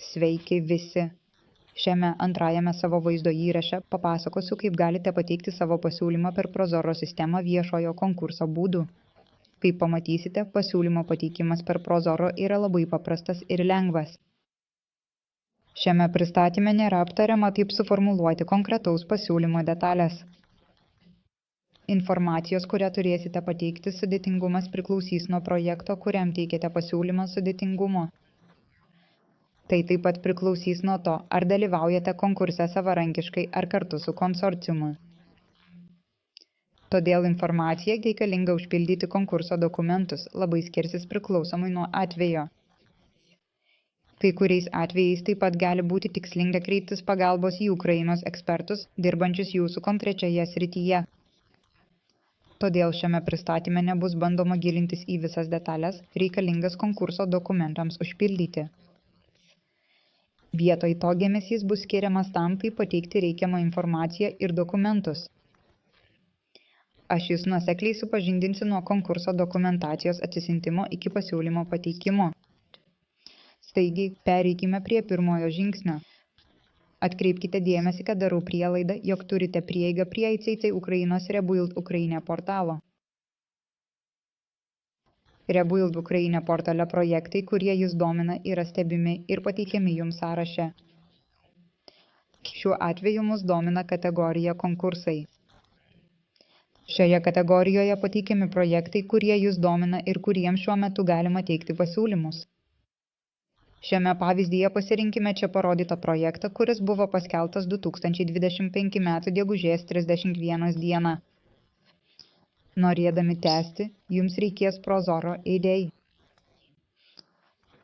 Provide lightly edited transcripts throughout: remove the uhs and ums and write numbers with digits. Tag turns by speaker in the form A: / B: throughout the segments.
A: Sveiki visi! Šiame antrajame savo vaizdo įraše papasakosiu, kaip galite pateikti savo pasiūlymą per Prozoro sistemą viešojo konkurso būdu. Kaip pamatysite, pasiūlymo pateikimas per Prozoro yra labai paprastas ir lengvas. Šiame pristatyme nėra aptariama, kaip suformuluoti konkretaus pasiūlymo detalės. Informacijos, kurią turėsite pateikti, sudėtingumas priklausys nuo projekto, kuriam teikiate pasiūlymą sudėtingumo. Tai taip pat priklausys nuo to, ar dalyvaujate konkurse savarankiškai ar kartu su konsorciumu. Todėl informacija reikalinga užpildyti konkurso dokumentus labai skirsis priklausomai nuo atvejo. Kai kuriais atvejais taip pat gali būti tikslinga kreiptis pagalbos į Ukrainos ekspertus, dirbančius jūsų konkrečioje srityje. Todėl šiame pristatyme nebus bandoma gilintis į visas detalės, reikalingas konkurso dokumentams užpildyti. Vietoj to dėmesys bus skiriamas tam, kaip pateikti reikiamą informaciją ir dokumentus. Aš jūs nuosekliai supažindinsiu nuo konkurso dokumentacijos atsisiuntimo iki pasiūlymo pateikimo. Taigi, pereikime prie pirmojo žingsnio. Atkreipkite dėmesį, kad darau prielaidą, jog turite prieigą prie ICC Ukrainos Rebuild Ukraine portalo. Rebuild Ukraine portale projektai, kurie jūs domina, yra stebimi ir pateikiami jums sąraše. Šiuo atveju mus domina kategorija konkursai. Šioje kategorijoje pateikiami projektai, kurie jūs domina ir kuriems šiuo metu galima teikti pasiūlymus. Šiame pavyzdyje pasirinkime čia parodytą projektą, kuris buvo paskelbtas 2025 m. gegužės 31 dieną. Norėdami tęsti, jums reikės Prozoro ID.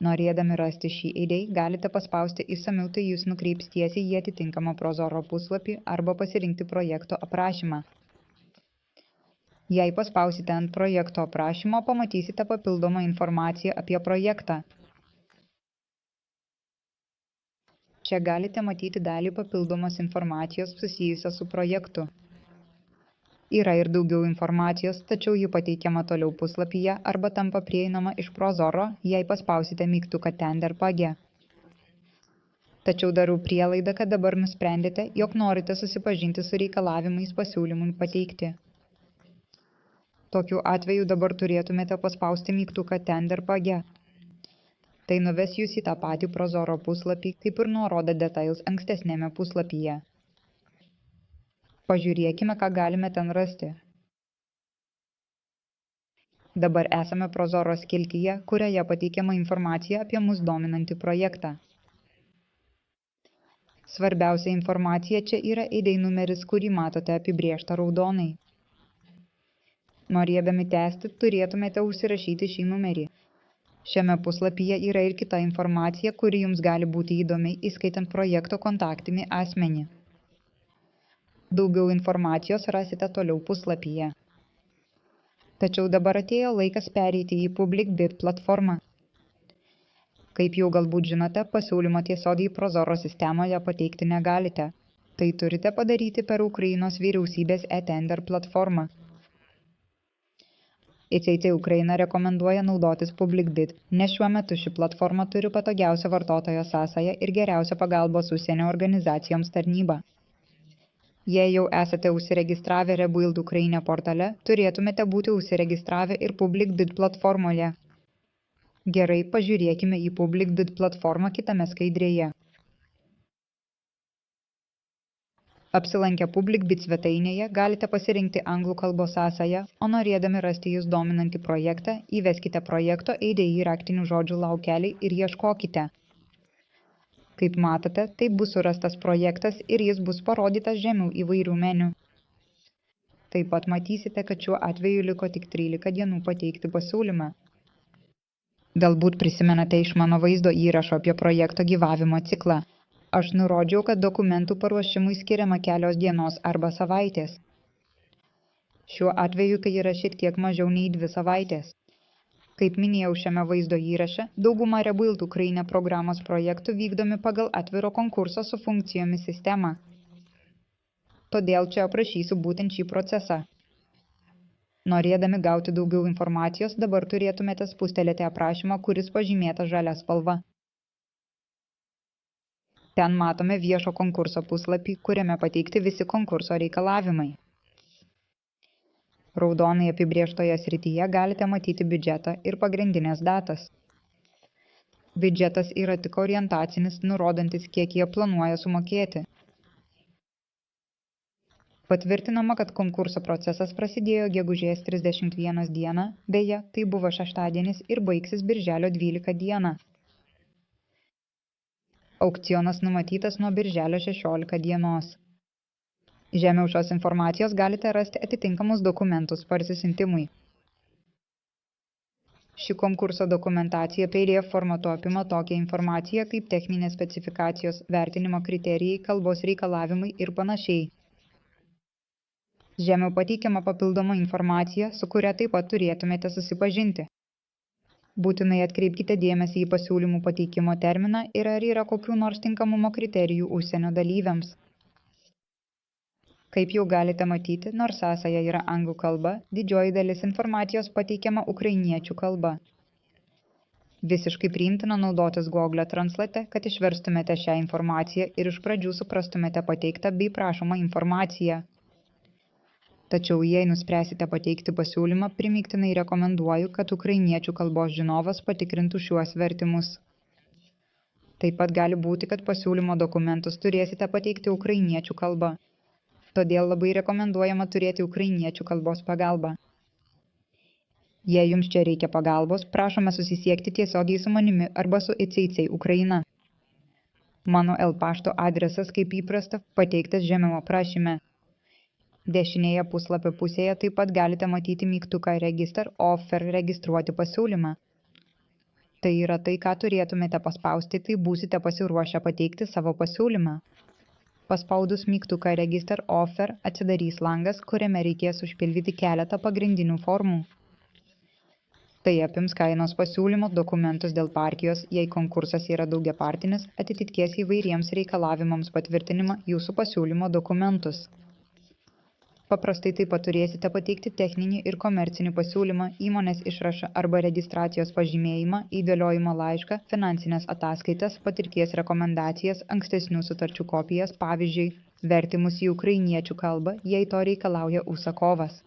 A: Norėdami rasti šį ID, galite paspausti išsamiau, tai jūs nukreips tiesiai į atitinkamą Prozoro puslapį arba pasirinkti projekto aprašymą. Jei paspausite ant projekto aprašymo, pamatysite papildomą informaciją apie projektą. Čia galite matyti dalį papildomos informacijos susijusios su projektu. Yra ir daugiau informacijos, tačiau ji pateikiama toliau puslapyje arba tampa prieinama iš Prozoro, jei paspausite mygtuką ten ir page. Tačiau darau prielaidą, kad dabar nusprendėte, jog norite susipažinti su reikalavimais pasiūlymui pateikti. Tokiu atveju dabar turėtumėte paspausti mygtuką ten ir page. Tai nuves jūs į tą patį Prozoro puslapį, kaip ir nuoroda Details ankstesnėme puslapyje. Pažiūrėkime, ką galime ten rasti. Dabar esame Prozoro skiltyje, kurioje pateikiama informacija apie mus dominantį projektą. Svarbiausia informacija čia yra ID numeris, kurį matote apibrėžtą raudonai. Norėdami tęsti, turėtumėte užsirašyti šį numerį. Šiame puslapyje yra ir kita informacija, kuri jums gali būti įdomi, įskaitant projekto kontaktinį asmenį. Daugiau informacijos rasite toliau puslapyje. Tačiau dabar atėjo laikas pereiti į Public Bid platformą. Kaip jau galbūt žinote, pasiūlymo tiesiogiai Prozoro sistemoje pateikti negalite. Tai turite padaryti per Ukrainos vyriausybės e-tender platformą. ICC Ukraina rekomenduoja naudotis Public Bid, nes šiuo metu ši platforma turi patogiausią vartotojo sąsają ir geriausią pagalbos užsienio organizacijoms tarnybą. Jei jau esate užsiregistravę Rebuild Ukraine portale, turėtumėte būti užsiregistravę ir Public Bid platformoje. Gerai, pažiūrėkime į Public Bid platformą kitame skaidrėje. Apsilankę Public Bid svetainėje galite pasirinkti anglų kalbos sąsają, o norėdami rasti jūs dominantį projektą, įveskite projekto ID į raktinių žodžių laukelį ir ieškokite. Kaip matote, tai bus surastas projektas ir jis bus parodytas žemiau įvairių meniu. Taip pat matysite, kad šiuo atveju liko tik 13 dienų pateikti pasiūlymą. Galbūt prisimenate iš mano vaizdo įrašo apie projekto gyvavimo ciklą. Aš nurodžiau, kad dokumentų paruošimui skiriama kelios dienos arba savaitės. Šiuo atveju tai yra šiek tiek mažiau nei 2 savaitės. Kaip minėjau šiame vaizdo įraše, dauguma Rebuild Ukraine programos projektų vykdomi pagal atviro konkurso su funkcijomis sistemą. Todėl čia aprašysiu būtent šį procesą. Norėdami gauti daugiau informacijos, dabar turėtumėte spustelėti aprašymą, kuris pažymėtas žalia spalva. Ten matome viešo konkurso puslapį, kuriame pateikti visi konkurso reikalavimai. Raudonai apibrėžtoje srityje galite matyti biudžetą ir pagrindinės datas. Biudžetas yra tik orientacinis, nurodantis, kiek jie planuoja sumokėti. Patvirtinama, kad konkurso procesas prasidėjo gegužės 31 dieną, beje, tai buvo šeštadienis ir baigsis birželio 12 dieną. Aukcionas numatytas nuo birželio 16 dienos. Žemiau šios informacijos galite rasti atitinkamus dokumentus parsisintimui. Ši konkurso dokumentacija PDF formatu apima tokią informaciją kaip techninės specifikacijos, vertinimo kriterijai, kalbos reikalavimai ir panašiai. Žemiau pateikiama papildoma informacija, su kuria taip pat turėtumėte susipažinti. Būtinai atkreipkite dėmesį į pasiūlymų pateikimo terminą ir ar yra kokių nors tinkamumo kriterijų užsienio dalyviams. Kaip jau galite matyti, nors sąsaja yra anglų kalba, didžioji dalis informacijos pateikiama ukrainiečių kalba. Visiškai priimtina naudotis Google Translate, kad išverstumėte šią informaciją ir iš pradžių suprastumėte pateiktą bei prašomą informaciją. Tačiau jei nuspręsite pateikti pasiūlymą, primygtinai rekomenduoju, kad ukrainiečių kalbos žinovas patikrintų šiuos vertimus. Taip pat gali būti, kad pasiūlymo dokumentus turėsite pateikti ukrainiečių kalba. Todėl labai rekomenduojama turėti ukrainiečių kalbos pagalbą. Jei jums čia reikia pagalbos, prašome susisiekti tiesiogiai su manimi arba su ICICI Ukraina. Mano pašto adresas, kaip įprasta, pateiktas žemiau aprašyme. Dešinėje puslapio pusėje taip pat galite matyti mygtuką Register Offer registruoti pasiūlymą. Tai yra tai, ką turėtumėte paspausti, tai būsite pasiruošę pateikti savo pasiūlymą. Paspaudus mygtuką Register Offer atsidarys langas, kuriame reikės užpildyti keletą pagrindinių formų. Tai apims kainos pasiūlymo, dokumentus dėl partijos, jei konkursas yra daugiapartinis, atitikties įvairiems reikalavimams patvirtinimą, jūsų pasiūlymo dokumentus. Paprastai taip pat turėsite pateikti techninį ir komercinį pasiūlymą, įmonės išrašą arba registracijos pažymėjimą, įgaliojimo laišką, finansinės ataskaitas, patirties rekomendacijas, ankstesnių sutarčių kopijas, pavyzdžiui, vertimus į ukrainiečių kalbą, jei to reikalauja užsakovas.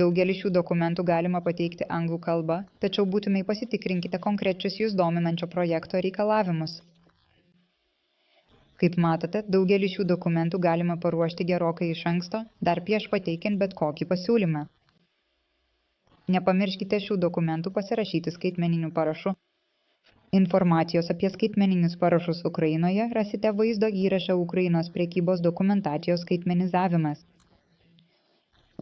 A: Daugelį šių dokumentų galima pateikti anglų kalba, tačiau būtinai pasitikrinkite konkrečius jūs dominančio projekto reikalavimus. Kaip matote, daugelį šių dokumentų galima paruošti gerokai iš anksto, dar prieš pateikiant bet kokį pasiūlymą. Nepamirškite šių dokumentų pasirašyti skaitmeniniu parašu. Informacijos apie skaitmeninius parašus Ukrainoje rasite vaizdo įrašą Ukrainos prekybos dokumentacijos skaitmenizavimas.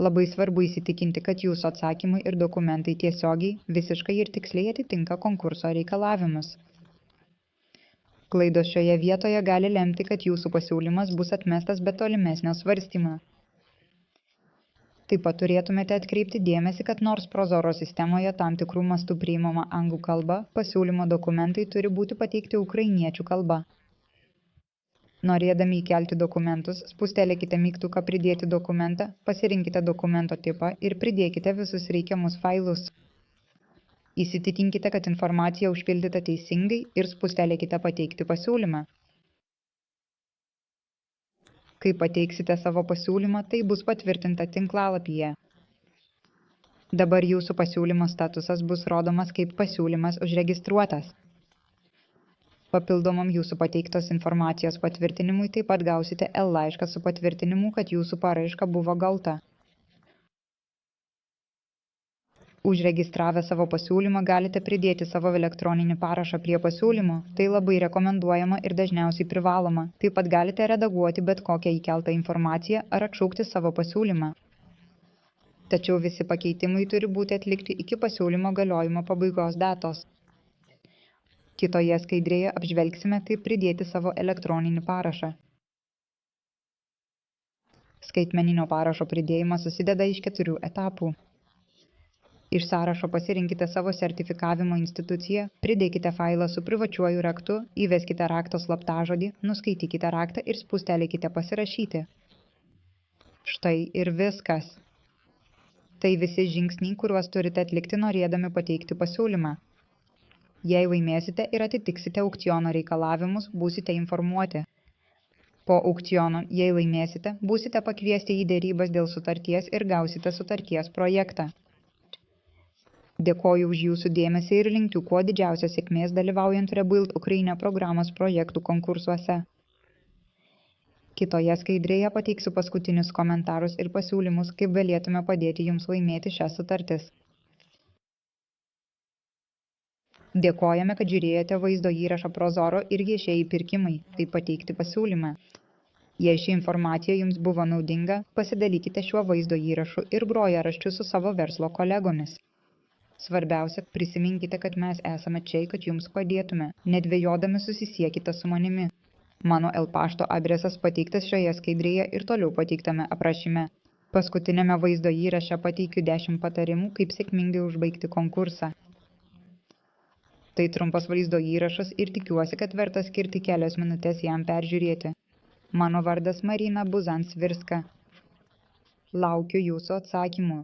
A: Labai svarbu įsitikinti, kad jūsų atsakymai ir dokumentai tiesiogiai, visiškai ir tiksliai atitinka konkurso reikalavimus. Klaidos šioje vietoje gali lemti, kad jūsų pasiūlymas bus atmestas be tolimesnio svarstymo. Taip pat turėtumėte atkreipti dėmesį, kad nors Prozoro sistemoje tam tikrų mastų priimama anglų kalba, pasiūlymo dokumentai turi būti pateikti ukrainiečių kalba. Norėdami įkelti dokumentus, spustelėkite mygtuką Pridėti dokumentą, pasirinkite dokumento tipą ir pridėkite visus reikiamus failus. Įsitikinkite, kad informacija užpildyta teisingai ir spustelėkite Pateikti pasiūlymą. Kai pateiksite savo pasiūlymą, tai bus patvirtinta tinklalapyje. Dabar jūsų pasiūlymo statusas bus rodomas kaip pasiūlymas užregistruotas. Papildomam jūsų pateiktos informacijos patvirtinimui taip pat gausite laišką su patvirtinimu, kad jūsų paraiška buvo gauta. Užregistravę savo pasiūlymą galite pridėti savo elektroninį parašą prie pasiūlymo, tai labai rekomenduojama ir dažniausiai privaloma. Taip pat galite redaguoti bet kokią įkeltą informaciją ar atšaukti savo pasiūlymą. Tačiau visi pakeitimai turi būti atlikti iki pasiūlymo galiojimo pabaigos datos. Kitoje skaidrėje apžvelgsime, kaip pridėti savo elektroninį parašą. Skaitmeninio parašo pridėjimas susideda iš 4 etapų. Iš sąrašo pasirinkite savo sertifikavimo instituciją, pridėkite failą su privačiuoju raktu, įveskite rakto slaptažodį, nuskaitykite raktą ir spustelėkite Pasirašyti. Štai ir viskas. Tai visi žingsniai, kuriuos turite atlikti norėdami pateikti pasiūlymą. Jei laimėsite ir atitiksite aukciono reikalavimus, būsite informuoti. Po aukciono, jei laimėsite, būsite pakviesti į derybas dėl sutarties ir gausite sutarties projektą. Dėkoju už jūsų dėmesį ir linkiu kuo didžiausios sėkmės dalyvaujant Rebuild Ukraine programos projektų konkursuose. Kitoje skaidrėje pateiksiu paskutinius komentarus ir pasiūlymus, kaip galėtume padėti jums laimėti šias sutartis. Dėkojame, kad žiūrėjote vaizdo įrašą Prozoro ir viešieji pirkimai, taip pateikti pasiūlymą. Jei ši informacija jums buvo naudinga, pasidalykite šiuo vaizdo įrašu ir grojaraščiu su savo verslo kolegomis. Svarbiausia, prisiminkite, kad mes esame čia, kad jums padėtume. Nedvejodami susisiekite su manimi. Mano pašto adresas pateiktas šioje skaidrėje ir toliau pateiktame aprašyme. Paskutinėme vaizdo įraše pateikiu 10 patarimų, kaip sėkmingai užbaigti konkursą. Tai trumpas vaizdo įrašas ir tikiuosi, kad verta skirti kelias minutės jam peržiūrėti. Mano vardas Marina Buzan-Svirska. Laukiu jūsų atsakymų.